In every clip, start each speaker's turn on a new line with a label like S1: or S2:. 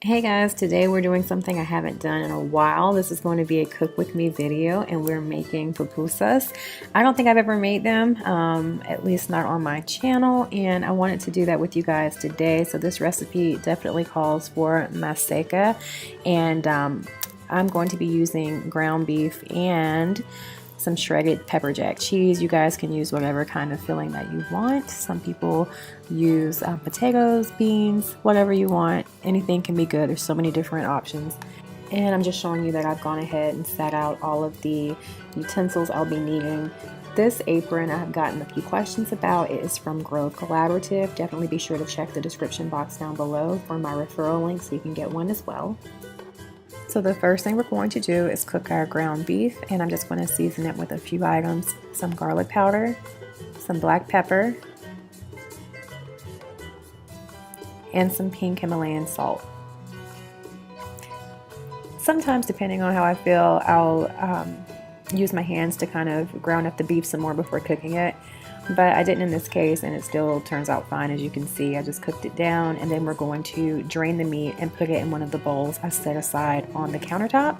S1: Hey guys, today we're doing something I haven't done in a while. This is going to be a cook with me video and we're making pupusas. I don't think I've ever made them, at least not on my channel, and I wanted to do that with you guys today. So this recipe definitely calls for maseca, and I'm going to be using ground beef and some shredded pepper jack cheese. You guys can use whatever kind of filling that you want. Some people use potatoes, beans, whatever you want. Anything can be good. There's so many different options. And I'm just showing you that I've gone ahead and set out all of the utensils I'll be needing. This apron I've gotten a few questions about. It is from Grove Collaborative. Definitely be sure to check the description box down below for my referral link so you can get one as well. So the first thing we're going to do is cook our ground beef, and I'm just going to season it with a few items: some garlic powder, some black pepper, and some pink Himalayan salt. Sometimes, depending on how I feel, I'll use my hands to kind of ground up the beef some more before cooking it. But I didn't in this case, and it still turns out fine. As you can see, I just cooked it down, and then we're going to drain the meat and put it in one of the bowls I set aside on the countertop.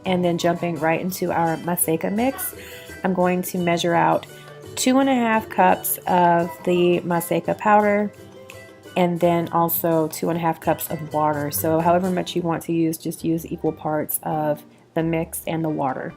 S1: And then jumping right into our maseca mix, I'm going to measure out 2.5 cups of the maseca powder, and then also 2.5 cups of water. So however much you want to use, just use equal parts of the mix and the water.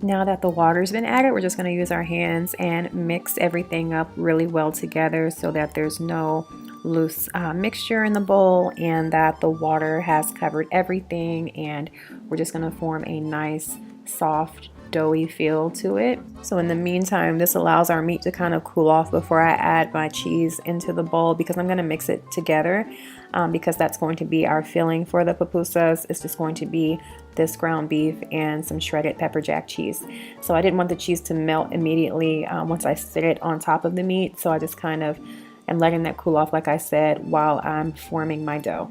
S1: Now that the water's been added, we're just going to use our hands and mix everything up really well together so that there's no loose mixture in the bowl, and that the water has covered everything, and we're just going to form a nice soft doughy feel to it. So in the meantime, this allows our meat to kind of cool off before I add my cheese into the bowl, because I'm going to mix it together, because that's going to be our filling for the pupusas. It's just going to be this ground beef and some shredded pepper jack cheese. So I didn't want the cheese to melt immediately once I set it on top of the meat, so I just kind of am letting that cool off, like I said, while I'm forming my dough.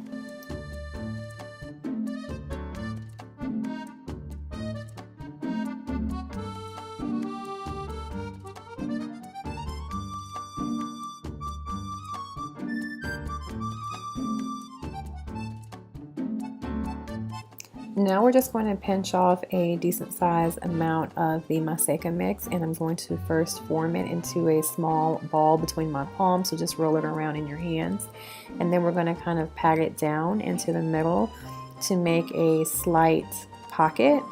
S1: Now we're just going to pinch off a decent size amount of the maseca mix, and I'm going to first form it into a small ball between my palms, so just roll it around in your hands, and then we're going to kind of pat it down into the middle to make a slight pocket.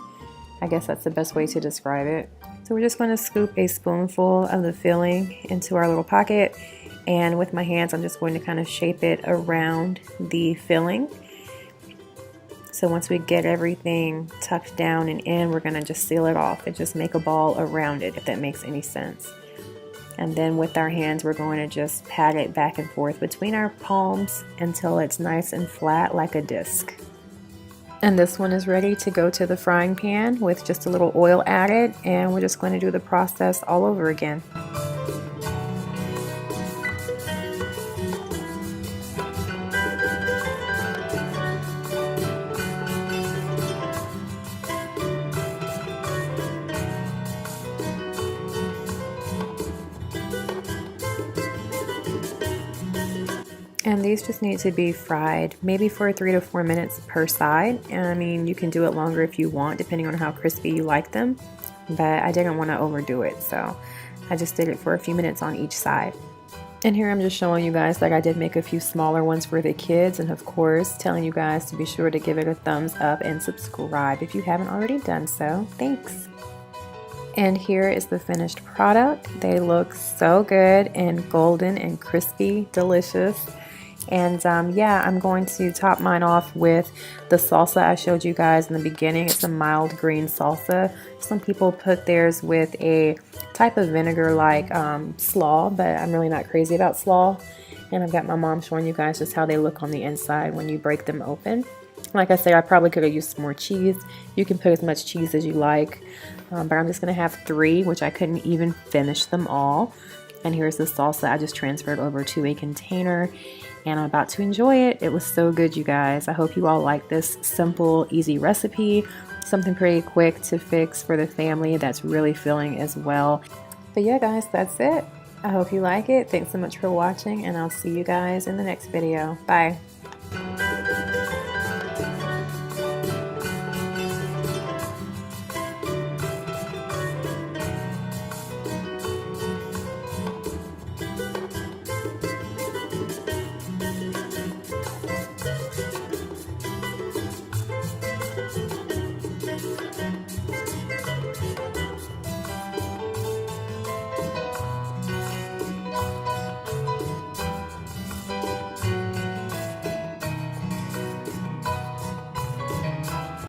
S1: I guess that's the best way to describe it. So we're just going to scoop a spoonful of the filling into our little pocket, and with my hands I'm just going to kind of shape it around the filling. So once we get everything tucked down and in, we're going to just seal it off and just make a ball around it, if that makes any sense. And then with our hands, we're going to just pat it back and forth between our palms until it's nice and flat like a disc. And this one is ready to go to the frying pan with just a little oil added, and we're just going to do the process all over again. And these just need to be fried maybe for 3 to 4 minutes per side. And I mean, you can do it longer if you want, depending on how crispy you like them, but I didn't want to overdo it, so I just did it for a few minutes on each side. And here I'm just showing you guys that I did make a few smaller ones for the kids, and of course telling you guys to be sure to give it a thumbs up and subscribe if you haven't already done so. Thanks. And here is the finished product. They look so good and golden and crispy, delicious. And yeah, I'm going to top mine off with the salsa I showed you guys in the beginning. It's a mild green salsa. Some people put theirs with a type of vinegar like slaw, but I'm really not crazy about slaw. And I've got my mom showing you guys just how they look on the inside when you break them open. Like I said, I probably could have used some more cheese. You can put as much cheese as you like, but I'm just going to have 3, which I couldn't even finish them all. And here's the salsa I just transferred over to a container, and I'm about to enjoy it. It was so good, you guys. I hope you all like this simple, easy recipe. Something pretty quick to fix for the family that's really filling as well. But yeah, guys, that's it. I hope you like it. Thanks so much for watching, and I'll see you guys in the next video. Bye.